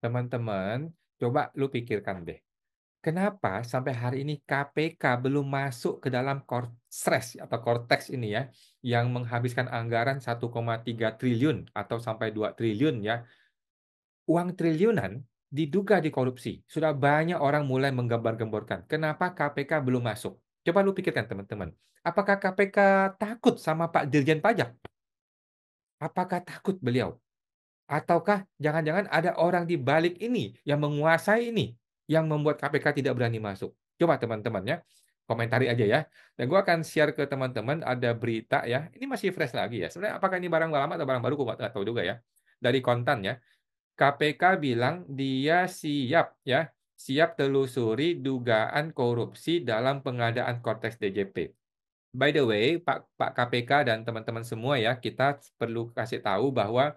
Teman-teman, coba lu pikirkan deh. Kenapa sampai hari ini KPK belum masuk ke dalam Korsres atau Kortex ini ya, yang menghabiskan anggaran 1,3 triliun atau sampai 2 triliun ya. Uang triliunan diduga dikorupsi. Sudah banyak orang mulai menggembar-gemborkan. Kenapa KPK belum masuk? Coba lu pikirkan teman-teman. Apakah KPK takut sama Pak Dirjen Pajak? Apakah takut beliau? Ataukah jangan-jangan ada orang di balik ini yang menguasai ini, yang membuat KPK tidak berani masuk? Coba teman-teman ya, komentari aja ya. Dan gue akan share ke teman-teman ada berita ya. Ini masih fresh lagi ya. Sebenarnya apakah ini barang lama atau barang baru? Gue nggak tahu juga ya. Dari kontan ya. KPK bilang dia siap ya, siap telusuri dugaan korupsi dalam pengadaan Kortex DJP. By the way, Pak KPK dan teman-teman semua ya, kita perlu kasih tahu bahwa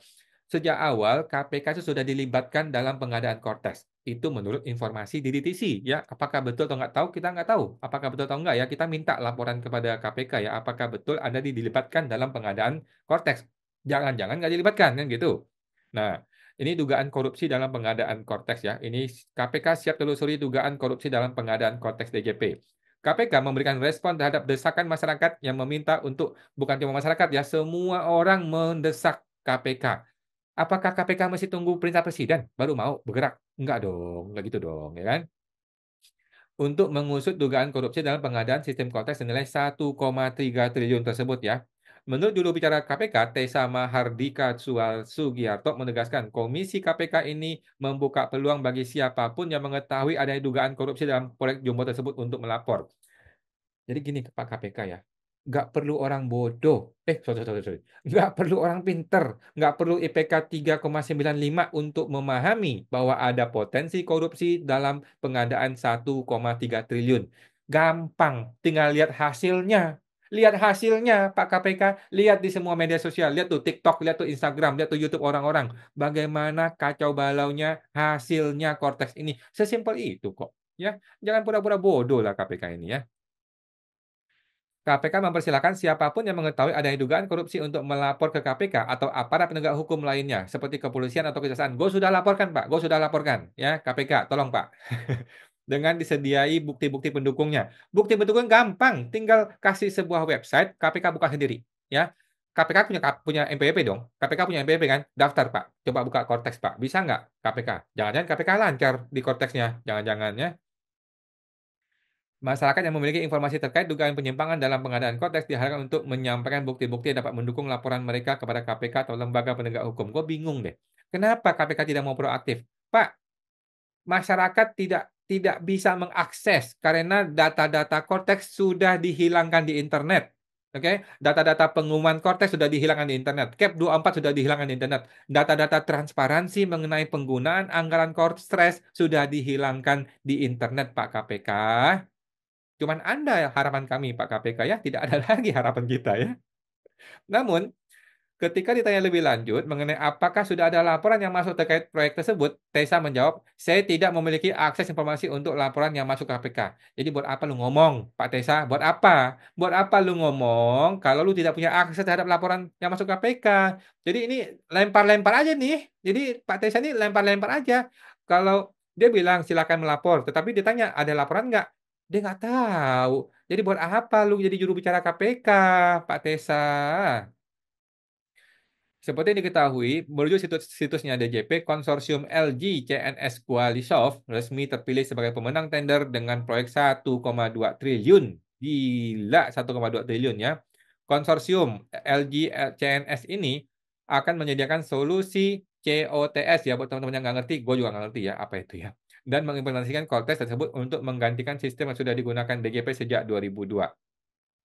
sejak awal KPK itu sudah dilibatkan dalam pengadaan Cortex. Itu menurut informasi di DTC ya. Apakah betul atau nggak tahu? Kita nggak tahu. Apakah betul atau nggak ya? Kita minta laporan kepada KPK ya. Apakah betul Anda dilibatkan dalam pengadaan Cortex? Jangan-jangan nggak dilibatkan kan gitu. Nah, ini dugaan korupsi dalam pengadaan Cortex ya. Ini KPK siap telusuri dugaan korupsi dalam pengadaan Cortex DJP. KPK memberikan respon terhadap desakan masyarakat yang meminta untuk bukan cuma masyarakat ya, semua orang mendesak KPK. Apakah KPK masih tunggu perintah presiden baru mau bergerak? Enggak dong, enggak gitu dong, ya kan? Untuk mengusut dugaan korupsi dalam pengadaan sistem kontes senilai 1,3 triliun tersebut ya. Menurut juru bicara KPK, Tessa Mahardika Sugiarto menegaskan, Komisi KPK ini membuka peluang bagi siapapun yang mengetahui adanya dugaan korupsi dalam proyek jumbo tersebut untuk melapor. Jadi gini Pak KPK ya, nggak perlu orang bodoh, sorry. Nggak perlu orang pinter, nggak perlu IPK 3,95 untuk memahami bahwa ada potensi korupsi dalam pengadaan 1,3 triliun. Gampang, tinggal lihat hasilnya. Lihat hasilnya Pak KPK, lihat di semua media sosial, lihat tuh TikTok, lihat tuh Instagram, lihat tuh YouTube orang-orang. Bagaimana kacau balaunya hasilnya Cortex ini. Sesimpel itu kok. Ya, jangan pura-pura bodoh lah KPK ini ya. KPK mempersilahkan siapapun yang mengetahui adanya dugaan korupsi untuk melapor ke KPK atau aparat penegak hukum lainnya, seperti kepolisian atau kejaksaan. Gue sudah laporkan, Pak. Gue sudah laporkan. Ya, KPK, tolong, Pak. Dengan disediai bukti-bukti pendukungnya. Bukti pendukung gampang. Tinggal kasih sebuah website, KPK buka sendiri. Ya, KPK punya MPWP dong. KPK punya MPWP kan? Daftar, Pak. Coba buka Cortex, Pak. Bisa nggak KPK? Jangan-jangan KPK lancar di Cortexnya. Jangan-jangan ya. Masyarakat yang memiliki informasi terkait dugaan penyimpangan dalam pengadaan konteks diharapkan untuk menyampaikan bukti-bukti yang dapat mendukung laporan mereka kepada KPK atau lembaga penegak hukum. Gue bingung deh. Kenapa KPK tidak mau proaktif? Pak, masyarakat tidak bisa mengakses karena data-data konteks sudah dihilangkan di internet. Oke, data-data pengumuman konteks sudah dihilangkan di internet. Cap 24 sudah dihilangkan di internet. Data-data transparansi mengenai penggunaan anggaran konteks sudah dihilangkan di internet, Pak KPK. Cuman Anda ya harapan kami Pak KPK ya, tidak ada lagi harapan kita ya. Namun, ketika ditanya lebih lanjut mengenai apakah sudah ada laporan yang masuk terkait proyek tersebut, Tessa menjawab, saya tidak memiliki akses informasi untuk laporan yang masuk KPK. Jadi buat apa lu ngomong, Pak Tessa? Buat apa? Buat apa lu ngomong kalau lu tidak punya akses terhadap laporan yang masuk KPK? Jadi ini lempar-lempar aja nih. Jadi Pak Tessa ini lempar-lempar aja. Kalau dia bilang silakan melapor, tetapi ditanya ada laporan nggak? Dia nggak tahu. Jadi buat apa lu jadi juru bicara KPK, Pak Tessa? Seperti yang diketahui, merujuk situsnya DJP, konsorsium LG CNS Qualisoft resmi terpilih sebagai pemenang tender dengan proyek 1,2 triliun. Gila, 1,2 triliun ya. Konsorsium LG CNS ini akan menyediakan solusi COTS ya buat teman-teman yang nggak ngerti, gue juga nggak ngerti ya apa itu ya. Dan mengimplementasikan Cortex tersebut untuk menggantikan sistem yang sudah digunakan DJP sejak 2002.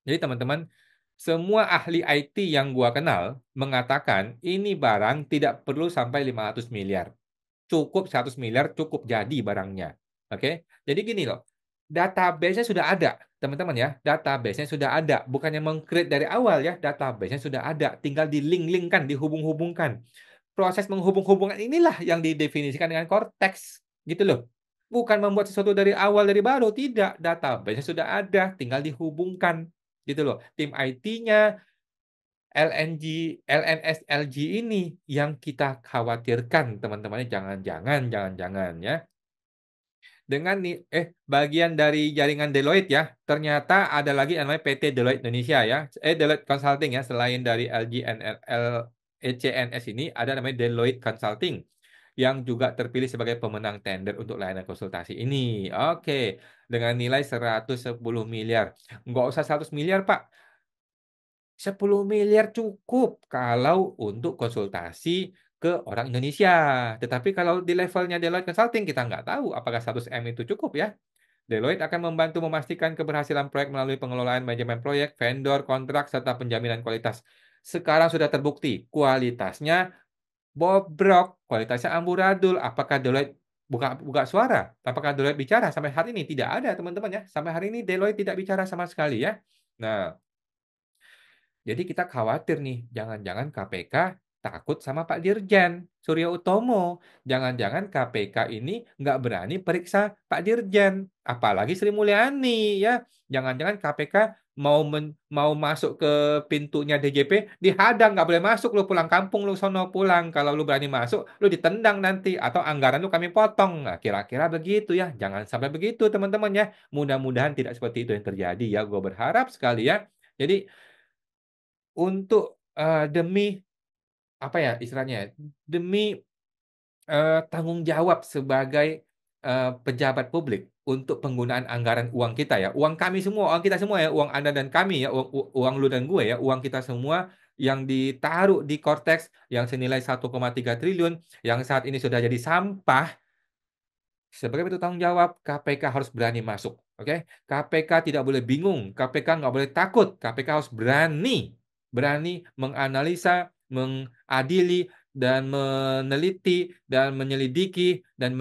Jadi teman-teman, semua ahli IT yang gua kenal mengatakan ini barang tidak perlu sampai 500 miliar. Cukup 100 miliar cukup jadi barangnya. Oke? Jadi gini loh, database-nya sudah ada, teman-teman ya. Database-nya sudah ada, bukannya meng-create dari awal ya, database-nya sudah ada, tinggal di-link-linkkan, dihubung-hubungkan. Proses menghubung-hubungkan inilah yang didefinisikan dengan Cortex, gitu loh. Bukan membuat sesuatu dari awal dari baru, tidak. Database-nya sudah ada, tinggal dihubungkan gitu loh. Tim IT-nya, LNS LG ini yang kita khawatirkan teman-teman, jangan-jangan ya, dengan bagian dari jaringan Deloitte ya, ternyata ada lagi yang namanya PT Deloitte Indonesia ya, Deloitte Consulting ya, selain dari LG CNS ini ada namanya Deloitte Consulting yang juga terpilih sebagai pemenang tender untuk layanan konsultasi ini. Oke, dengan nilai 110 miliar. Nggak usah 100 miliar, Pak. 10 miliar cukup kalau untuk konsultasi ke orang Indonesia. Tetapi kalau di levelnya Deloitte Consulting, kita nggak tahu apakah 100 M itu cukup ya. Deloitte akan membantu memastikan keberhasilan proyek melalui pengelolaan manajemen proyek, vendor, kontrak, serta penjaminan kualitas. Sekarang sudah terbukti kualitasnya bobrok, kualitasnya amburadul. Apakah Deloitte buka suara? Apakah Deloitte bicara? Sampai hari ini tidak ada, teman-teman ya. Sampai hari ini Deloitte tidak bicara sama sekali ya. Nah, jadi kita khawatir nih, jangan-jangan KPK takut sama Pak Dirjen Surya Utomo. Jangan-jangan KPK ini nggak berani periksa Pak Dirjen, apalagi Sri Mulyani ya. Jangan-jangan KPK mau masuk ke pintunya DJP, dihadang, nggak boleh masuk, lu pulang kampung, lu sono pulang. Kalau lu berani masuk, lu ditendang nanti, atau anggaran lu kami potong. Nah, kira-kira begitu ya. Jangan sampai begitu teman-teman ya. Mudah-mudahan tidak seperti itu yang terjadi ya. Gue berharap sekali ya. Jadi untuk demi apa ya istilahnya, demi tanggung jawab sebagai pejabat publik untuk penggunaan anggaran uang kita ya, uang kami semua, uang kita semua ya, uang Anda dan kami ya, uang lu dan gue ya, uang kita semua yang ditaruh di Cortex yang senilai 1,3 triliun yang saat ini sudah jadi sampah. Sebagai bentuk tanggung jawab, KPK harus berani masuk. Oke, KPK tidak boleh bingung, KPK nggak boleh takut, KPK harus berani menganalisa, mengadili, dan meneliti, dan menyelidiki, dan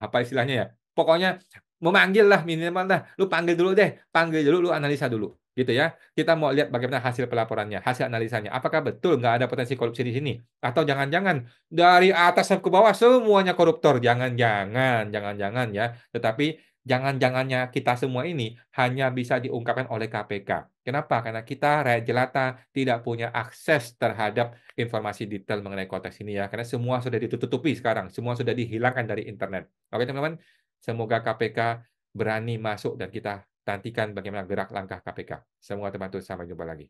apa istilahnya ya? Pokoknya memanggil lah minimal dah. Lu panggil dulu deh, lu analisa dulu, gitu ya. Kita mau lihat bagaimana hasil pelaporannya, hasil analisanya. Apakah betul nggak ada potensi korupsi di sini? Atau jangan-jangan dari atas sampai ke bawah semuanya koruptor? Jangan-jangan ya. Tetapi jangan-jangannya kita semua ini hanya bisa diungkapkan oleh KPK. Kenapa? Karena kita rakyat jelata tidak punya akses terhadap informasi detail mengenai konteks ini ya. Karena semua sudah ditutupi sekarang, semua sudah dihilangkan dari internet. Oke teman-teman, semoga KPK berani masuk dan kita nantikan bagaimana gerak langkah KPK. Semua teman-teman, sampai jumpa lagi.